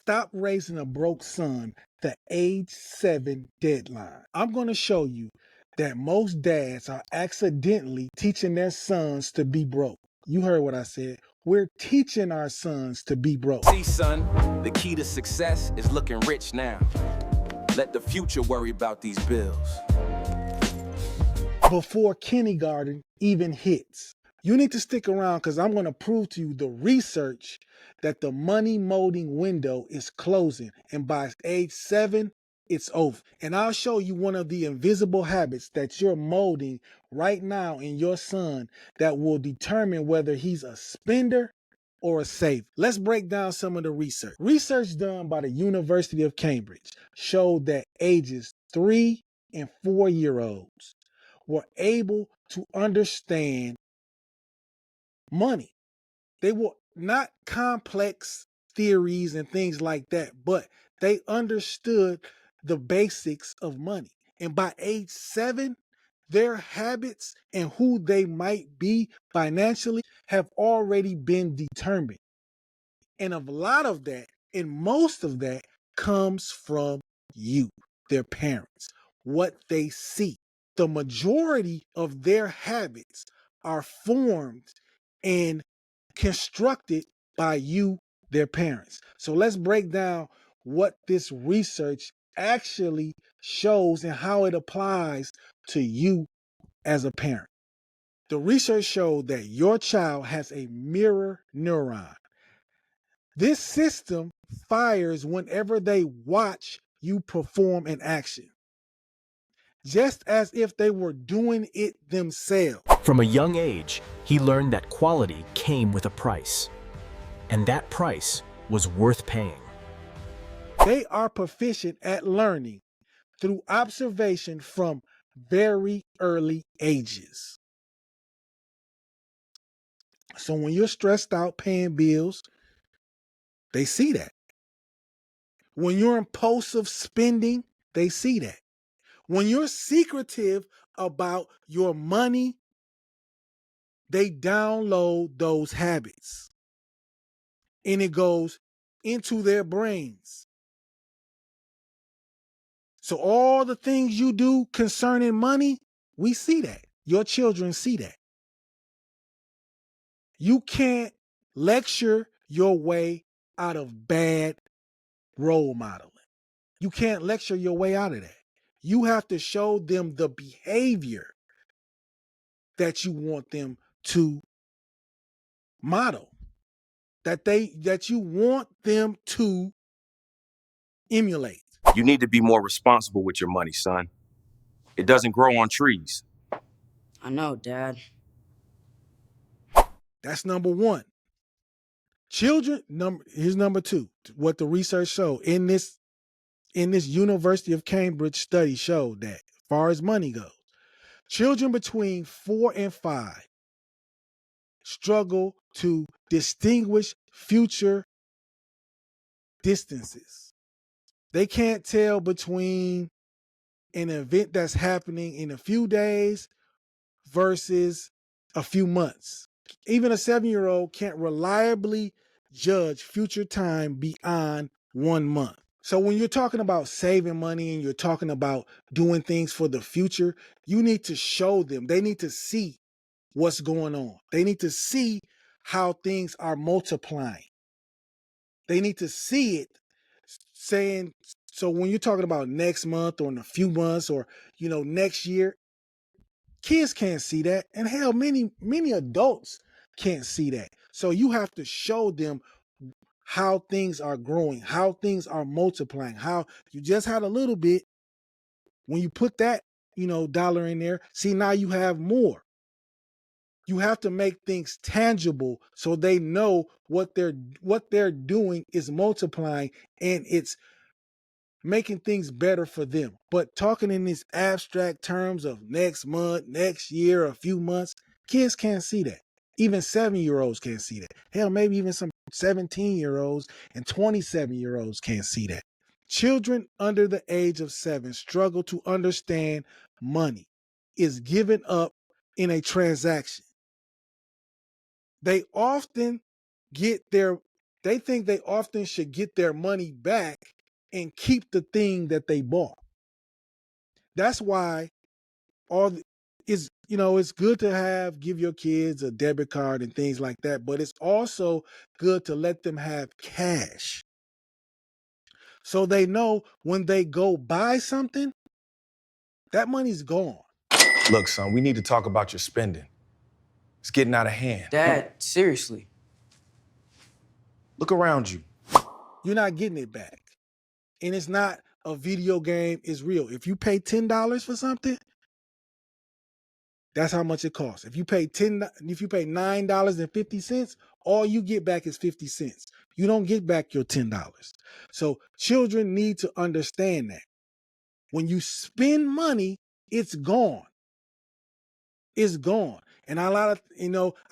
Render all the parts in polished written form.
Stop raising a broke son, the age 7 deadline. I'm going to show you that most dads are accidentally teaching their sons to be broke. You heard what I said. We're teaching our sons to be broke. See, son, the key to success is looking rich now. Let the future worry about these bills. Before kindergarten even hits. You need to stick around because I'm going to prove to you the research that the money molding window is closing. And by age 7, it's over. And I'll show you one of the invisible habits that you're molding right now in your son that will determine whether he's a spender or a saver. Let's break down some of the research. Research done by the University of Cambridge showed that ages 3 and 4-year-olds were able to understand money. They were not complex theories and things like that, but they understood the basics of money. And by age 7, their habits and who they might be financially have already been determined. And a lot of that, and most of that, comes from you, their parents, what they see. The majority of their habits are formed and constructed by you, their parents. So let's break down what this research actually shows and how it applies to you as a parent. The research showed that your child has a mirror neuron. This system fires whenever they watch you perform an action, just as if they were doing it themselves. From a young age, he learned that quality came with a price, and that price was worth paying. They are proficient at learning through observation from very early ages. So when you're stressed out paying bills, they see that. When you're impulsive spending, they see that. When you're secretive about your money, they download those habits and it goes into their brains. So all the things you do concerning money, we see that. Your children see that. You can't lecture your way out of bad role modeling. You can't lecture your way out of that. You have to show them the behavior that you want them to model, that you want them to emulate. You need to be more responsible with your money, son. It doesn't grow on trees. I know, Dad. That's number one. Children, here's number two. What the research showed in this University of Cambridge study showed that, as far as money goes, children between 4 and 5 struggle to distinguish future distances. They can't tell between an event that's happening in a few days versus a few months. Even a 7-year-old can't reliably judge future time beyond 1 month. So when you're talking about saving money and you're talking about doing things for the future, you need to show them. They need to see what's going on. They need to see how things are multiplying. They need to see it saying, so when you're talking about next month or in a few months or, next year, kids can't see that. And hell, many adults can't see that. So you have to show them how things are growing, how things are multiplying, how you just had a little bit. When you put that, dollar in there, see, now you have more. You have to make things tangible so they know what they're doing is multiplying and it's making things better for them. But talking in these abstract terms of next month, next year, a few months, kids can't see that. Even 7-year-olds can't see that. Hell, maybe even some 17-year-olds and 27-year-olds can't see that. Children under the age of 7 struggle to understand money is given up in a transaction. They often get their they think they often should get their money back and keep the thing that they bought. That's why it's good to give your kids a debit card and things like that, but it's also good to let them have cash. So they know when they go buy something, that money's gone. Look, son, we need to talk about your spending. It's getting out of hand. Dad, seriously. Look around you. You're not getting it back. And it's not a video game, it's real. If you pay $10 for something, that's how much it costs. If you pay $9.50, all you get back is 50 cents. You don't get back your $10. So children need to understand that. When you spend money, it's gone. It's gone. And I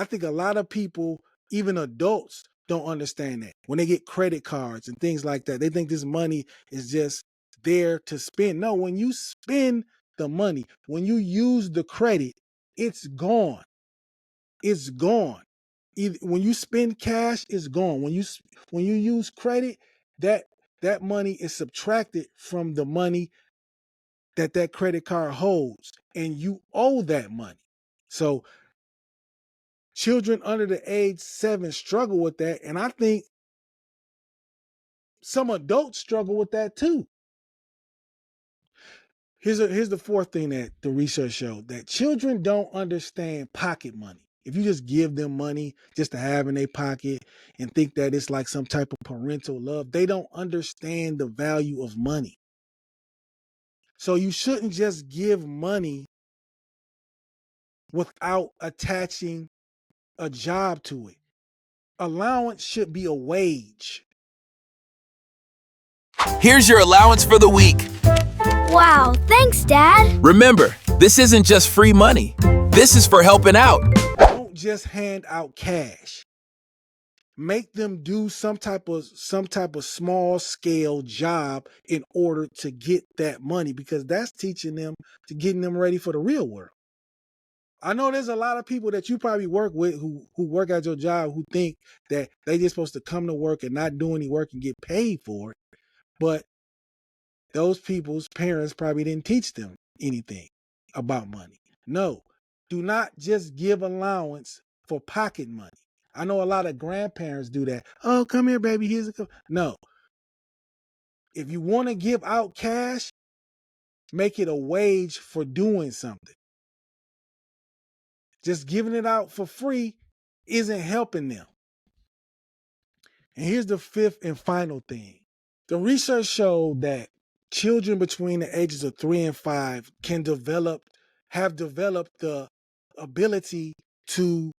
think a lot of people, even adults, don't understand that. When they get credit cards and things like that, they think this money is just there to spend. No, when you spend the money, when you use the credit, it's gone. It's gone. When you spend cash, it's gone. When you use credit, that money is subtracted from the money that credit card holds, and you owe that money. So children under the age 7 struggle with that, and I think some adults struggle with that too. Here's the fourth thing that the research showed, that children don't understand pocket money. If you just give them money just to have in their pocket and think that it's like some type of parental love, they don't understand the value of money. So you shouldn't just give money without attaching a job to it. Allowance should be a wage. Here's your allowance for the week. Wow, thanks, Dad. Remember, this isn't just free money. This is for helping out. Don't just hand out cash. Make them do some type of small scale job in order to get that money, because that's teaching them to getting them ready for the real world. I know there's a lot of people that you probably work with who work at your job who think that they just supposed to come to work and not do any work and get paid for it. But those people's parents probably didn't teach them anything about money. No, do not just give allowance for pocket money. I know a lot of grandparents do that. Oh, come here, baby. Here's a no. If you want to give out cash, make it a wage for doing something. Just giving it out for free isn't helping them. And here's the fifth and final thing. The research showed that children between the ages of 3 and 5 have developed the ability to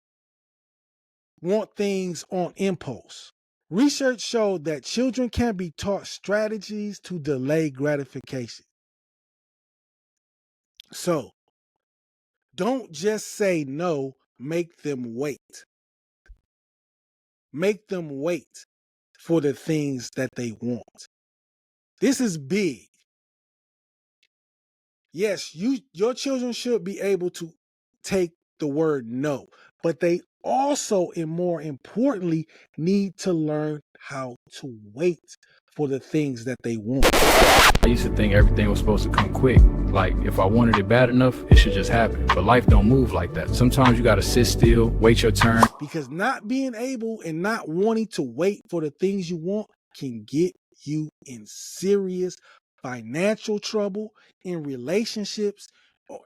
want things on impulse. Research showed that children can be taught strategies to delay gratification. So, don't just say no, make them wait. Make them wait for the things that they want. This is big. Yes, your children should be able to take the word no, but they also, and more importantly, need to learn how to wait for the things that they want. I used to think everything was supposed to come quick. Like, if I wanted it bad enough, it should just happen. But life don't move like that. Sometimes you gotta sit still, wait your turn. Because not being able and not wanting to wait for the things you want can get you in serious financial trouble, in relationships,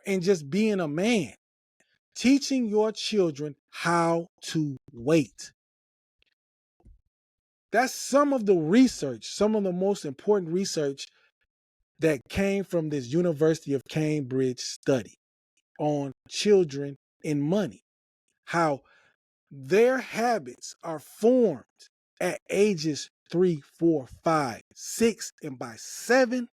and just being a man. Teaching your children how to wait. That's some of the research, some of the most important research that came from this University of Cambridge study on children and money. How their habits are formed at ages 3, 4, 5, 6, and by 7,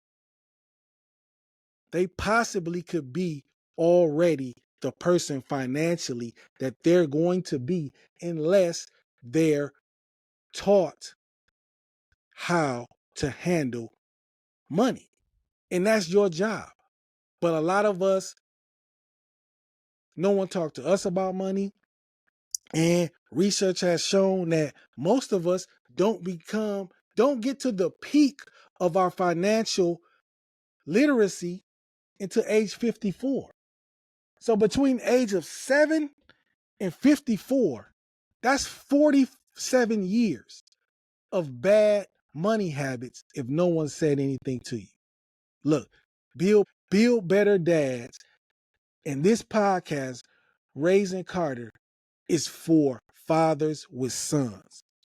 they possibly could be already the person financially that they're going to be, unless they're taught how to handle money. And that's your job. But a lot of us, no one talked to us about money. And research has shown that most of us don't get to the peak of our financial literacy until age 54. So between age of 7 and 54, that's 47 years of bad money habits if no one said anything to you. Look, build better dads. And this podcast, Raising Carter, is for fathers with sons.